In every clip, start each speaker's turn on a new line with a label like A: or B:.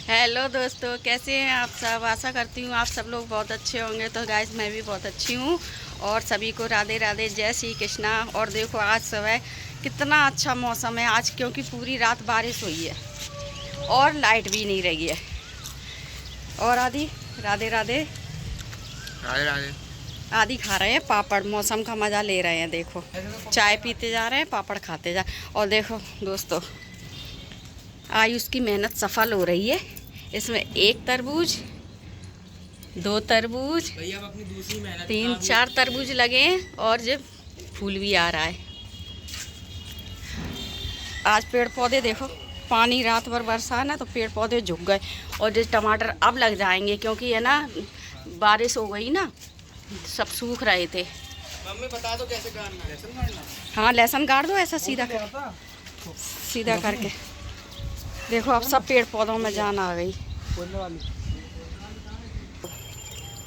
A: Hello दोस्तों, कैसे हैं आप सब। आशा करती हूँ आप सब लोग बहुत अच्छे होंगे। तो गाइस, मैं भी बहुत अच्छी हूँ और सभी को राधे राधे, जय श्री कृष्णा। और देखो आज सुबह कितना अच्छा मौसम है आज, क्योंकि पूरी रात बारिश हुई है और लाइट भी नहीं रही है। और आदि राधे राधे
B: राधे राधे।
A: आदि खा रहे हैं पापड़, मौसम का मज़ा ले रहे हैं। देखो चाय पीते जा रहे हैं, पापड़ खाते जा। और देखो दोस्तों, आयुष की मेहनत सफल हो रही है। इसमें एक तरबूज, दो तरबूज,
B: भैया अब अपनी दूसरी मेहनत
A: तीन चार तरबूज लगे हैं और जब फूल भी आ रहा है। आज पेड़ पौधे देखो, पानी रात भर बरसा है ना, तो पेड़ पौधे झुक गए। और जो टमाटर अब लग जाएंगे, क्योंकि है ना बारिश हो गई ना, सब सूख रहे थे।
B: मम्मी बता दो कैसे गाड़ना है। लहसुन गाड़ना है?
A: हाँ, लहसुन गाड़ दो ऐसा सीधा सीधा करके। देखो अब सब पेड़ पौधों में जान आ गई।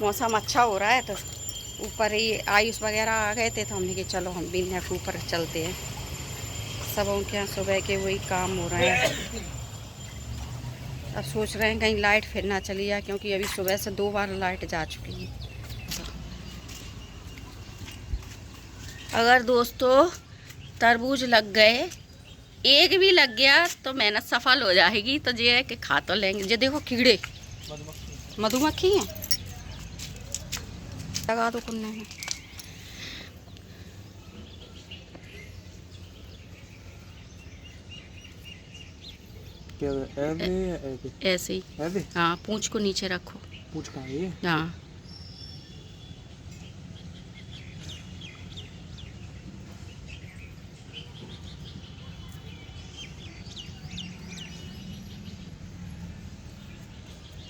A: मौसम अच्छा हो रहा है तो ऊपर ही आयुष वगैरह आ गए थे, तो हमने कि चलो हम भी यहाँ ऊपर चलते हैं। सब उनके यहाँ सुबह के वही काम हो रहे हैं। अब सोच रहे हैं कहीं लाइट फिर ना चली जाए, क्योंकि अभी सुबह से 2 बार लाइट जा चुकी है। अगर दोस्तों तरबूज लग गए, एक भी लग गया तो मेहनत सफल हो जाएगी। तो ये है कि खा तो लेंगे। ये देखो कीड़े, मधुमक्खी हैं, लगा दो कुन्ने में। ऐसे ही। हाँ, पूंछ को नीचे रखो।
B: पूछ कहाँ है ये?
A: हाँ,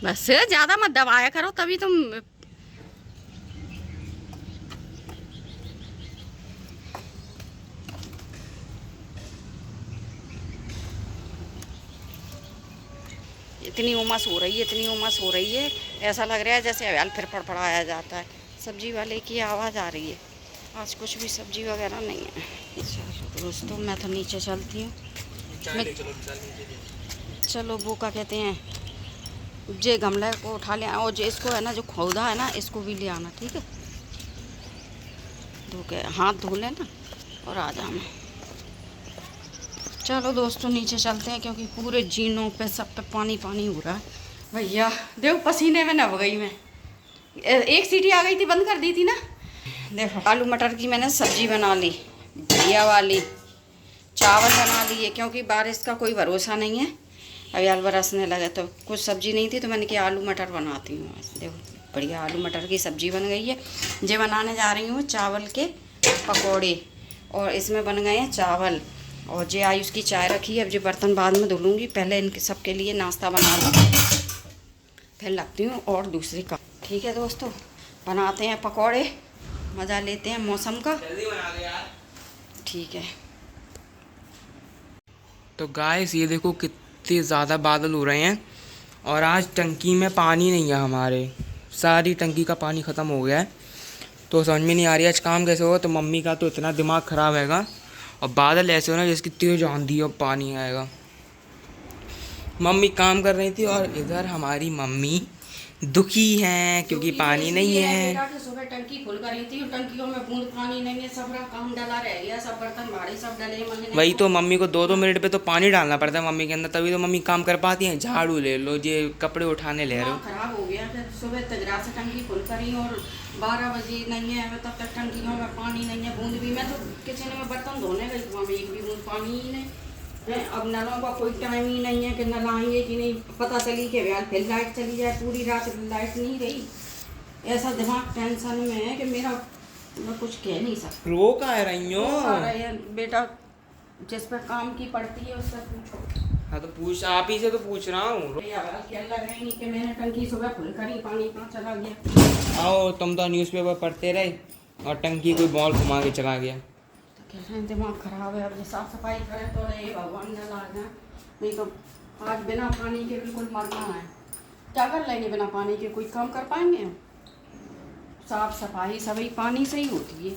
A: बस ज़्यादा मत दबाया करो, तभी तुम। इतनी उमस हो रही है, इतनी उमस हो रही है, ऐसा लग रहा है जैसे अव्याल फिर फड़फड़ाया जाता है। सब्जी वाले की आवाज़ आ रही है। आज कुछ भी सब्जी वगैरह नहीं है। चलो दोस्तों, मैं तो नीचे चलती हूँ। चलो वो क्या कहते हैं, जे गमले को उठा ले और जो इसको है ना, जो खोदा है ना, इसको भी ले आना, ठीक है। धो के हाथ धो लेना और आ जाना। चलो दोस्तों नीचे चलते हैं, क्योंकि पूरे जीनों पे सब पे पानी पानी हो रहा है। भैया देखो पसीने में नहा गई मैं। एक सीटी आ गई थी, बंद कर दी थी ना। देखो आलू मटर की मैंने सब्जी बना ली, बढ़िया वाली। चावल बना लिए, क्योंकि बारिश का कोई भरोसा नहीं है। अभी बरसने लगे तो कुछ सब्जी नहीं थी, तो मैंने कहा आलू मटर बनाती हूँ। देखो बढ़िया आलू मटर की सब्जी बन गई है। ये बनाने जा रही हूँ चावल के पकोड़े, और इसमें बन गए हैं चावल। और जे आयुष की चाय रखी है। अब जो बर्तन बाद में धुलूँगी, पहले इनके सबके लिए नाश्ता बना लूँ, फिर लगती हूँ और दूसरी का। ठीक है दोस्तों, बनाते हैं पकोड़े, मज़ा लेते हैं मौसम का।
B: जल्दी बना दो यार।
A: ठीक है।
B: तो गाइस ये देखो कितने ज़्यादा बादल हो रहे हैं, और आज टंकी में पानी नहीं है हमारे। सारी टंकी का पानी ख़त्म हो गया है। तो समझ में नहीं आ रही आज काम कैसे होगा। तो मम्मी का तो इतना दिमाग ख़राब हैगा, और बादल ऐसे हो ना जिसकी तेज आंधी और पानी आएगा। मम्मी काम कर रही थी, और इधर हमारी मम्मी दुखी हैं क्योंकि पानी नहीं है।
A: सुबह टंकी फुल करी थी, टंकियों में बूंद पानी नहीं है, सब काम डला रह गया, सब बर्तन भाड़े सब डले।
B: वही तो, मम्मी को 2-2 मिनट पे तो पानी डालना पड़ता है मम्मी के अंदर, तभी तो मम्मी काम कर पाती हैं। झाड़ू ले लो, ये कपड़े उठाने ले रहे हो।
A: खराब हो गया। फिर सुबह तगरा से टंकी फुल करी, और 12 बजे नहीं है तब तक टंकियों में पानी नहीं है, बूंद भी। मैं तो किचन में बर्तन धोने गई थी, वहाँ में एक भी बूंद पानी ही नहीं है। अब नलों का कोई टाइम ही नहीं है कि नल आएंगे कि नहीं। पता चली कि यार फिर लाइट चली जाए, पूरी रात लाइट नहीं रही। ऐसा दिमाग टेंशन में है कि मेरा, मैं कुछ कह नहीं सकती।
B: रो का है रही हो
A: बेटा, जिस पर काम की पड़ती है उससे पूछो।
B: हाँ तो पूछ, आप ही से तो पूछ रहा हूँ।
A: नहीं कि मैंने टंकी सुबह फुल करी, पानी कहाँ चला गया।
B: आओ, तुम तो न्यूज़पेपर पढ़ते रहे और टंकी कोई बॉल घुमा के चला गया।
A: कह रहे हैं दिमाग खराब है। अब ये साफ सफाई करें तो ये भगवान न ला जाए, नहीं तो आज बिना पानी के बिल्कुल मरना है। क्या कर लेंगे बिना पानी के, कोई काम कर पाएंगे हम। साफ सफाई सभी पानी से ही होती है।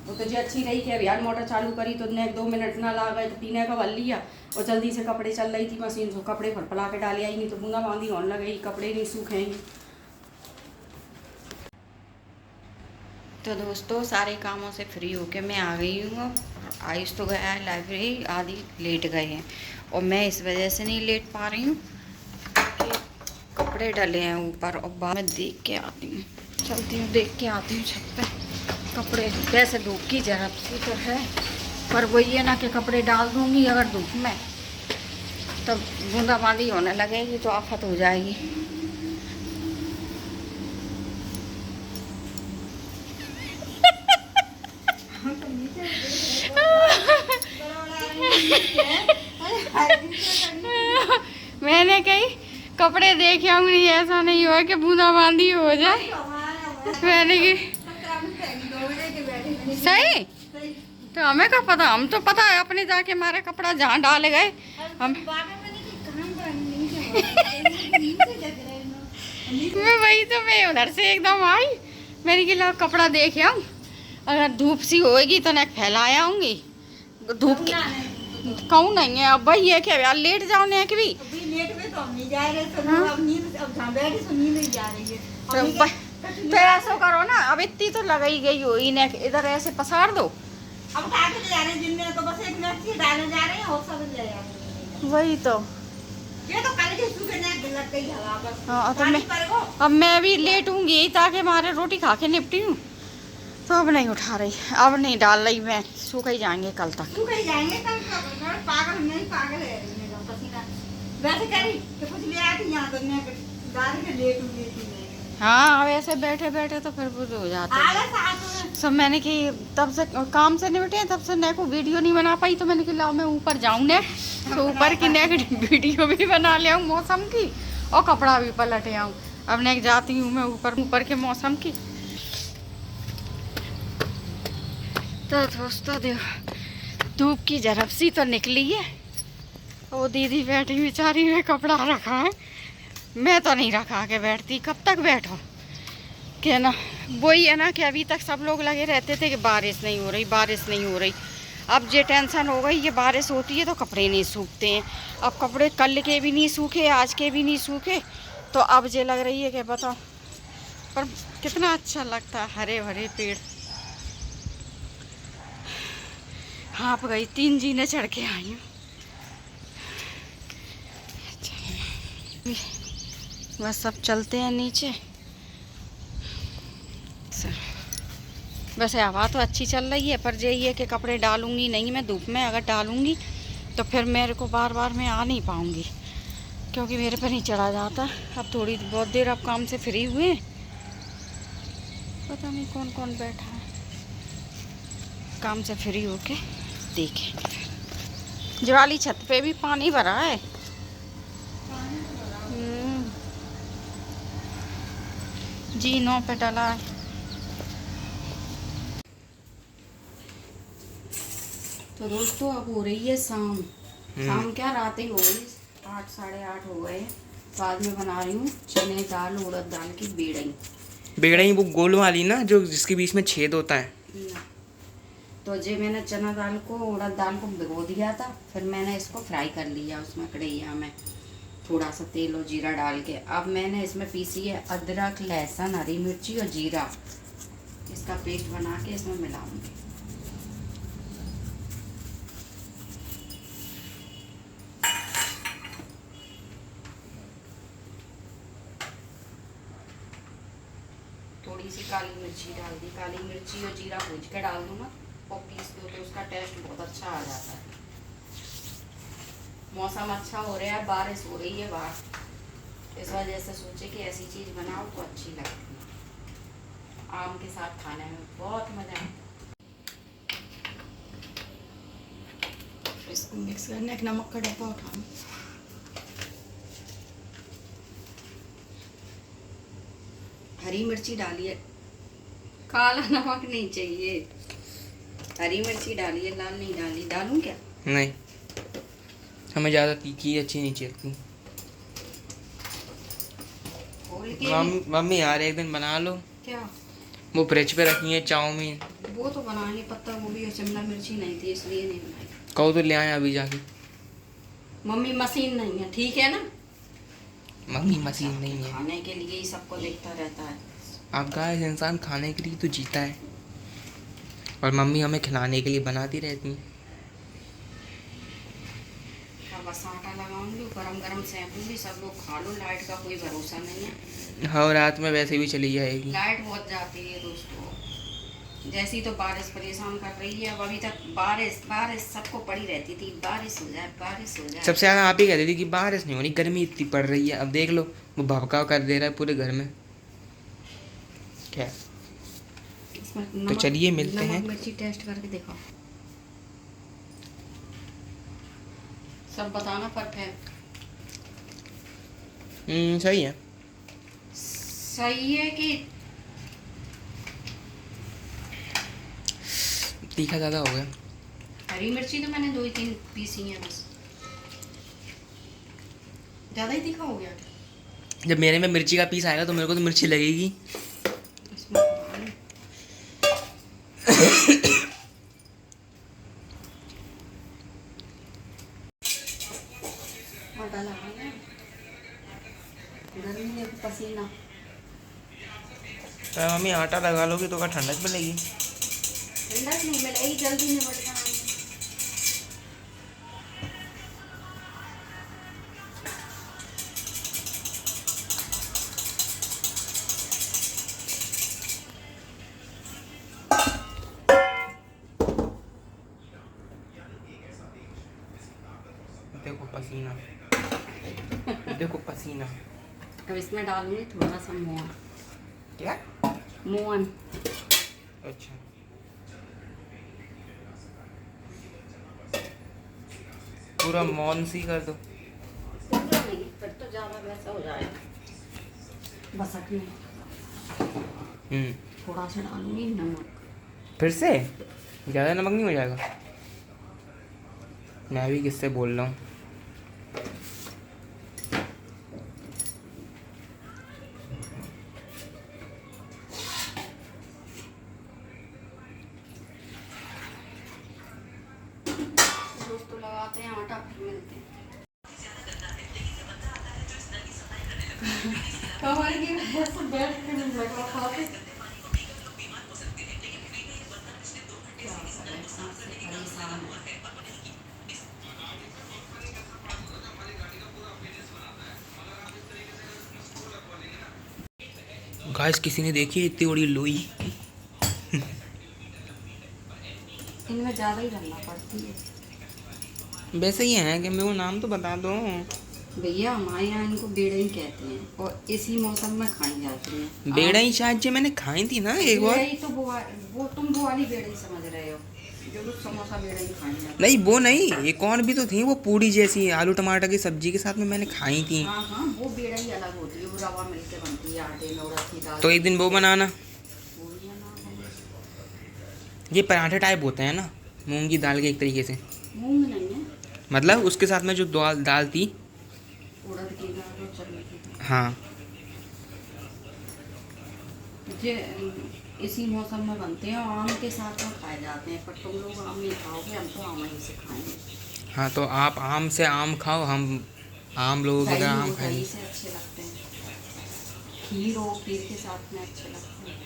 A: वो तो जी अच्छी रही कि अभियान मोटर चालू करी तो ने 2 मिनट ना ला गए तो पीने का भर लिया और जल्दी से कपड़े चल रही थी मशीन से, कपड़े फटफला के डाले आई, नहीं तो बूंदा बांदी होने लगेगी, कपड़े नहीं सूखेंगे। तो दोस्तों सारे कामों से फ्री होके मैं आ गई हूँ। आयुष तो गया है लाइब्रेरी, आदि लेट गए हैं और मैं इस वजह से नहीं लेट पा रही हूँ कि कपड़े डले हैं ऊपर और बाद में देख के आती हूँ, चलती हूँ देख के आती हूँ छत पे कपड़े। वैसे धूप की जरूरत सी तो है पर वही है ना कि कपड़े डाल दूँगी अगर धूप में तब बूंदाबांदी होने लगेगी तो आफत हो जाएगी। मैंने कही कपड़े देखे होंगे, ऐसा नहीं हुआ कि बूंदाबांदी हो जाए। मैंने की सही तो हमें क्या पता, हम तो पता है अपने जाके हमारे कपड़ा जहाँ डाले गए हम मैं वही तो मैं उधर से एकदम आई, मेरी गिला कपड़ा देखे आऊँ, अगर धूप सी होएगी तो नेक फैलाया आऊँगी। धूप की कहूँ नहीं है अब वही है कि यार लेट जाओ नेक भी
C: लेट में तो हम नहीं जा रहे, तो अब नींद अब जहाँ बैठे तो नींद नहीं जा रही है।
A: तो ऐसा करो ना, अब इतनी तो लगाई गई हो नेक इधर ऐसे पसार दो।
C: अब कहाँ के जा रहे हैं जिनमें तो बस एक मिनट डालने जा रहे हैं और सब ले जा रहे हैं।
A: वही तो
C: ये तो कल के सुबह नेक लग गई हवा बस।
A: हाँ तो अब मैं भी लेटूंगी ताकि हमारे रोटी खा के निपटी हूँ, तो अब नहीं उठा रही, अब नहीं डाल रही मैं, सूख ही जाएंगे कल तक।
C: सूख ही जाएंगे कल, पागल नहीं पागल है पसीना वैसे करी कि कुछ ले आती यहाँ तो नेक डाल के लेटूंगी।
A: हाँ अब ऐसे बैठे बैठे तो फिर बुझ हो जाते हैं सब। मैंने कि तब से काम से निपटे तब से नेक को वीडियो नहीं बना पाई, तो मैंने कि लाओ मैं ऊपर जाऊँ नेक, तो ऊपर की नेक वीडियो भी बना ले आऊँ मौसम की और कपड़ा भी पलट आऊँ। अब नेक जाती हूँ मैं ऊपर के मौसम की। तो दोस्तों देखो धूप की झड़प सी तो निकली है, वो दीदी बैठी बेचारी में कपड़ा रखा है, मैं तो नहीं रखा के बैठती, कब तक बैठो क्या ना। वही है ना कि अभी तक सब लोग लगे रहते थे कि बारिश नहीं हो रही बारिश नहीं हो रही, अब ये टेंशन हो गई ये बारिश होती है तो कपड़े नहीं सूखते हैं। अब कपड़े कल के भी नहीं सूखे आज के भी नहीं सूखे, तो अब ये लग रही है कि बताओ, पर कितना अच्छा लगता है हरे भरे पेड़। हाँप गई, 3 जीने चढ़ के आई हूँ। बस सब चलते हैं नीचे। वैसे हवा तो अच्छी चल रही है पर यही है कि कपड़े डालूंगी नहीं मैं धूप में, अगर डालूंगी तो फिर मेरे को बार बार मैं आ नहीं पाऊंगी क्योंकि मेरे पर नहीं चढ़ा जाता। अब थोड़ी बहुत देर अब काम से फ्री हुए, पता नहीं कौन कौन बैठा है, काम से फ्री होके देखेंगे। फिर जवाली छत पे भी पानी भरा है। जी 9 पे डाला है। तो दोस्तों अब हो रही है शाम, शाम क्या रात ही हो गई, 8 साढ़े 8 हो गए। बाद में बना रही हूँ चने दाल उड़द दाल की बेड़ई।
B: बेड़ई वो गोल वाली ना जो जिसके बीच में छेद होता है।
A: तो जे मैंने चना दाल को उड़द दाल को भिगो दिया था, फिर मैंने इसको फ्राई कर लिया उसमें कढ़ैया में थोड़ा सा तेल और जीरा डाल के। अब मैंने इसमें पीसी है अदरक लहसुन हरी मिर्ची और जीरा, इसका पेस्ट बना के इसमें मिलाऊंगी। थोड़ी सी काली मिर्ची डाल दी, काली मिर्ची और जीरा भूज के डाल दो ना और पीस दो तो उसका टेस्ट बहुत अच्छा आ जाता है। मौसम अच्छा हो रहा है, बारिश हो रही है बाहर, इस वजह से सोचे कि ऐसी चीज़ बनाओ तो अच्छी लगती है, आम के साथ खाने में बहुत मज़ा आता है। इसको मिक्स करने एक नमक का डब्बा उठाऊँ। हरी मिर्ची डालिए, काला नमक नहीं चाहिए, हरी मिर्ची डालिए, लाल नहीं डाली। डालूं क्या?
B: नहीं, हमें ज़्यादा तीखी अच्छी नहीं लगती। मम्मी यार एक दिन बना लो।
A: क्या?
B: वो फ्रिज पे रखी है चाउमीन।
A: वो तो बनाएंगे, पत्ता गोभी और शिमला मिर्ची नहीं थी इसलिए नहीं बनाई।
B: कहो तो ले आए अभी जाके।
A: मम्मी मशीन नहीं है, ठीक है ना।
B: मम्मी मशीन नहीं है।
A: खाने के लिए ही सबको देखता रहता है।
B: आप गाइस, इंसान खाने के लिए तो जीता है, और मम्मी हमें खिलाने के लिए बनाती रहती हैं।
A: अब बस आटा लगाऊंगी, गरम गरम सेकूंगी, सब लोग खा लो। लाइट का कोई भरोसा नहीं है।
B: हाँ, रात में वैसे भी चली जाएगी।
A: लाइट बहुत जाती है दोस्तों। जैसी तो बारिश परेशान कर रही है। अब अभी तक बारिश बारिश सबको पड़ी रहती थी, बारिश हो जाए बारिश हो जाए।
B: सबसे ज़्यादा आप ही कहती थी कि बारिश नहीं हो रही, गर्मी इतनी पड़ रही है। अब देख लो, वो भभकाव कर दे रहा है पूरे घर में। क्या
A: इसमें
B: तो
A: नमक,
B: चलिए मिलते हैं।
A: नमक मिर्ची टेस्ट करके देखो, सब बताना परफेक्ट।
B: सही है।
A: सही है कि
B: तीखा ज़्यादा हो गया।
A: हरी मिर्ची तो मैंने 2 ही 3 पीसी हैं बस। ज़्यादा ही तीखा हो गया।
B: जब मेरे में मिर्ची का पीस आएगा तो मेरे को तो मिर्ची लगेगी।
A: इसमें डाल। आटा लगाना, गर्मी में पसीना।
B: मम्मी आटा लगा लोगी तो क्या ठंडक मिलेगी?
A: ठंडक नहीं मिलेगी, जल्दी निबट जाएंगे।
B: देखो पसीना, देखो पसीना।
A: अब इसमें डालूंगी थोड़ा सा मोहन।
B: क्या?
A: मोहन।
B: अच्छा, पूरा मौन सी कर दो।
A: पूरा नहीं, फिर तो ज़्यादा वैसा हो जाएगा। बस अटने थोड़ा सा डालूंगी नमक।
B: फिर से ज़्यादा नमक नहीं हो जाएगा? मैं भी किससे बोल रहा हूँ।
A: दोस्तों लगाते हैं आटा, फिर मिलते हैं। कमर की वजह से बैठ के नहीं लग रहा खाते। क्या करें, सांस से परेशान है।
B: गाइस, किसी ने देखी है इतनी बड़ी लोई?
A: इनमें ज़्यादा ही डालना पड़ती है।
B: वैसे ही है कि मेरे को नाम तो बता दो।
A: भैया हमारे यहाँ इनको बेड़ई कहते हैं, और इसी मौसम में खाई जाती हैं।
B: बेड़ई शायद जो मैंने खाई थी ना एक बार।
A: बेड़ई तो वो तुम वो वाली बेड़ई समझ रहे हो, जो लोग समोसा बेड़ई खाई जाती।
B: नहीं, वो नहीं, एक और भी तो थी, वो पूड़ी जैसी आलू टमाटर की सब्जी के साथ में मैंने खाई थी।
A: हाँ हाँ, वो बेड़ई अलग होती है, वो रवा मिलके बनती है आटे में, उड़द की दाल।
B: तो एक दिन वो बनाना।
A: वो भी बना लेंगे।
B: ये पराठे टाइप होते हैं ना, मूंग की दाल के एक तरीके से।
A: मूंग नहीं है,
B: मतलब उसके साथ में जो दाल थी।
A: उड़द की दाल और चने की दाल।
B: हाँ,
A: ये इसी मौसम में बनते हैं और आम के साथ में खाए जाते हैं। पर तुम लोग आम नहीं खाओगे, हम तो आम ही से खाएंगे।
B: हाँ, तो आप आम से आम खाओ, हम आम लोगों की तरह आम
A: दही
B: खाएंगे।
A: से अच्छे लगते हैं, खीर हो, खीर के साथ में अच्छे लगते हैं।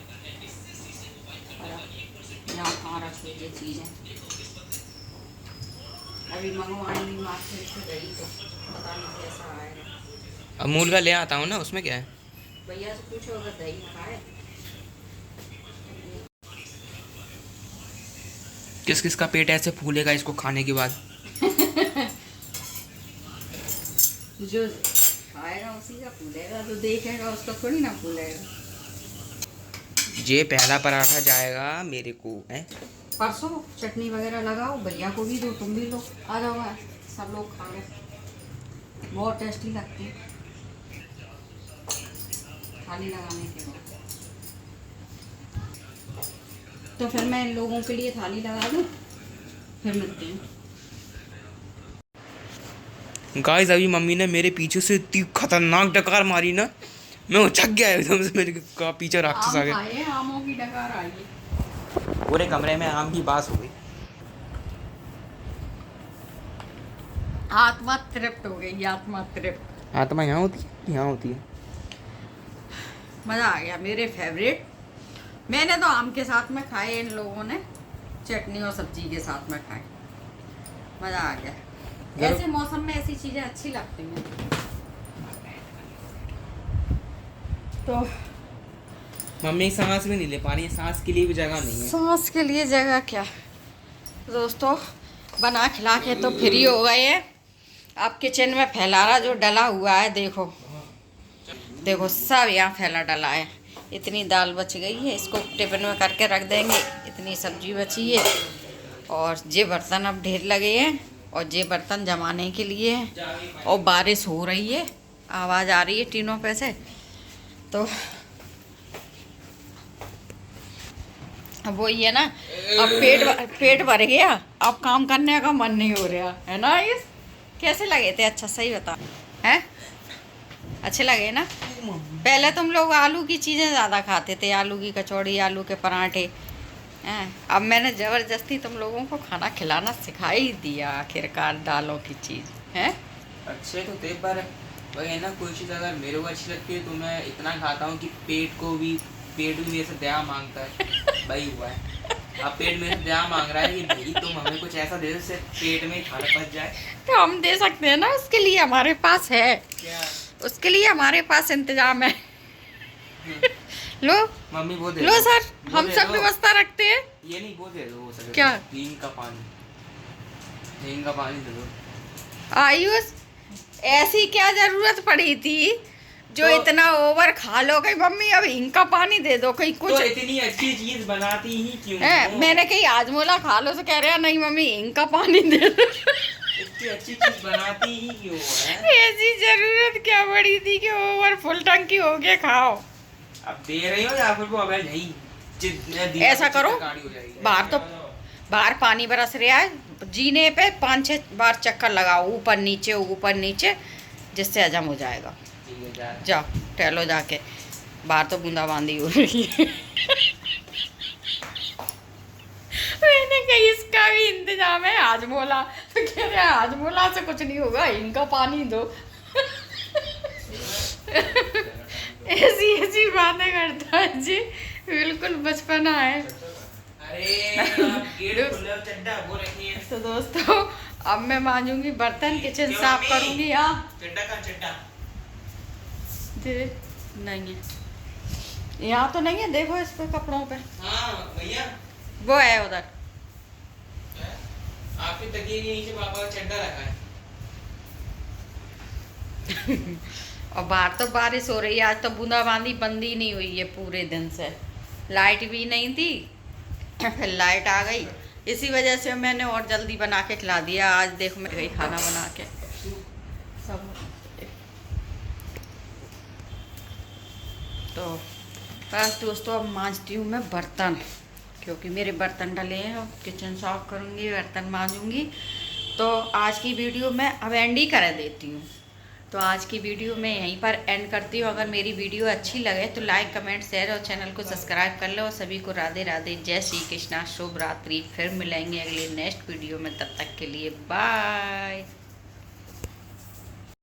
A: पर यहाँ कहाँ रखी ये चीज़ें, अभी मंगवाएंगी मार्केट से गई तो पता नहीं कैसा आएगा।
B: अमूल का ले आता हूँ ना, उसमें क्या है?
A: भैया से पूछो अगर दही खाए।
B: किस किस का पेट ऐसे फूलेगा इसको खाने के बाद?
A: जो खाएगा उसी का फूलेगा, जो देखेगा उसका थोड़ी ना फूलेगा।
B: ये पहला पराठा जाएगा मेरे को है।
A: परसों चटनी वगैरह लगाओ, भैया को भी दो, तुम भी लो, आ जाओ सब लोग खा लो, बहुत टेस्टी लगती है थाली लगाने के बाद। तो फिर मैं इन लोगों के लिए थाली लगा दूँ, फिर मिलते हैं।
B: गाइस, अभी मम्मी ने मेरे पीछे से इतनी खतरनाक डकार मारी ना, मैं उछक गया एकदम से, मेरे का पीछे राक्षस आ
A: आम
B: गया।
A: खाए, आमों की डकार आई है।
B: पूरे कमरे में आम की बास हो गई।
A: आत्मा तृप्त हो गई, आत्मा तृप्त।
B: आत्मा यहाँ होती है, यहाँ होती है।
A: मज़ा आ गया, मेरे फेवरेट। मैंने तो आम के साथ में खाए, इन लोगों ने चटनी और सब्जी के साथ में खाए। मज़ा आ गया। ऐसे मौसम में ऐसी चीज़ें अच्छी लगती हैं। तो
B: मम्मी सांस भी नहीं ले पा रही है, सांस के लिए भी जगह नहीं है।
A: सांस के लिए जगह क्या दोस्तों, बना खिला के तो फ्री हो गए हैं। अब किचन में फैलारा जो डला हुआ है, देखो देखो सब यहाँ फैला डला है। इतनी दाल बच गई है, इसको टिफिन में करके रख देंगे। इतनी सब्जी बची है और ये बर्तन अब ढेर लगे हैं और ये बर्तन जमाने के लिए है। और बारिश हो रही है, आवाज़ आ रही है टीनों पे से। तो अब वही है ना, अब पेट भर गया, अब काम करने का मन नहीं हो रहा है ना। ये कैसे लगे थे? अच्छा सही बता, हैं अच्छे लगे ना? पहले तुम लोग आलू की चीज़ें ज़्यादा खाते थे, आलू की कचौड़ी, आलू के पराठे, हैं। अब मैंने ज़बरदस्ती तुम लोगों को खाना खिलाना सिखा ही दिया आखिरकार, दालों की चीज़ है।
B: अच्छे तो थे, पर वही है ना, कोई चीज़ अगर मेरे को अच्छी लगती है तो मैं इतना खाता हूँ कि पेट भी मेरे से दया मांगता है। वही हुआ है, अब पेट मेरे से दया मांग रहा है कि भाई तुम हमें कुछ ऐसा दे दो जिससे पेट में खाना पच जाए।
A: तो हम दे सकते हैं ना, उसके लिए हमारे पास है,
B: क्या?
A: उसके लिए हमारे पास इंतजाम है। लो
B: मम्मी वो दे
A: लो
B: दो,
A: सर,
B: वो
A: हम
B: दे
A: सब
B: दो।
A: व्यवस्था रखते हैं।
B: ये नहीं, वो दे दो, वो सर
A: क्या?
B: हींग का पानी, हींग का पानी दे दो।
A: आयुष, ऐसी क्या जरूरत पड़ी थी जो
B: तो-
A: इतना ओवर खा लो गई? मम्मी अब इनका पानी दे दो, कहीं कुछ
B: तो इतनी अच्छी चीज बनाती ही क्यों
A: है।
B: हो?
A: मैंने कहीं आजमोला खा लो तो कह रहे हैं नहीं मम्मी इनका पानी दे दो।
B: इतनी अच्छी चीज बनाती ही क्यों है?
A: ऐसी जरूरत क्या पड़ी थी कि ओवर फुल टंकी हो के खाओ?
B: अब दे रही हो या फिर वो अब नहीं,
A: ऐसा करो,
B: गाड़ी हो जाएगी।
A: बाहर पानी बरस रहा है, जीने पे 5-6 बार चक्कर लगाओ, ऊपर नीचे, जिससे हजम हो जाएगा।
B: ठीक है, जा।
A: जाओ टहलो जाके, बाहर तो बूंदाबांदी हो रही है। मैंने कही इसका भी इंतजाम है हाजमोला, तो कह रहे हैं हाजमोला से कुछ नहीं होगा, इनका पानी दो। ऐसी बातें करता है जी, बिल्कुल बचपना है।
B: अरे आप गेट खोलो, चड्डा वो रखिए।
A: तो दोस्तों अब मैं मांजूंगी बर्तन, किचन
B: क्यों
A: साफ
B: मम्मी?
A: करूंगी। हाँ
B: चड्डा का चड्डा
A: नहीं है यहाँ, तो नहीं है, देखो इस पे कपड़ों पे,
B: हाँ भैया,
A: वो है उधर।
B: आपके तकिए के नीचे पापा का चड्डा रखा है।
A: और बाहर तो बारिश हो रही है, आज तो बूंदाबांदी बंदी नहीं हुई है पूरे दिन से। लाइट भी नहीं थी, फिर लाइट आ गई, इसी वजह से मैंने और जल्दी बना के खिला दिया। आज देखो मैं गई खाना बना के सब। तो बस दोस्तों अब मांजती हूँ मैं बर्तन, क्योंकि मेरे बर्तन डले हैं। अब किचन साफ करूँगी, बर्तन मांजूंगी। तो आज की वीडियो मैं अब एंड ही कर देती हूँ। तो आज की वीडियो मैं यहीं पर एंड करती हूँ। अगर मेरी वीडियो अच्छी लगे तो लाइक, कमेंट, शेयर और चैनल को सब्सक्राइब कर लो। और सभी को राधे राधे, जय श्री कृष्णा, शुभ रात्रि। फिर मिलेंगे अगले नेक्स्ट वीडियो में, तब तक के लिए बाय।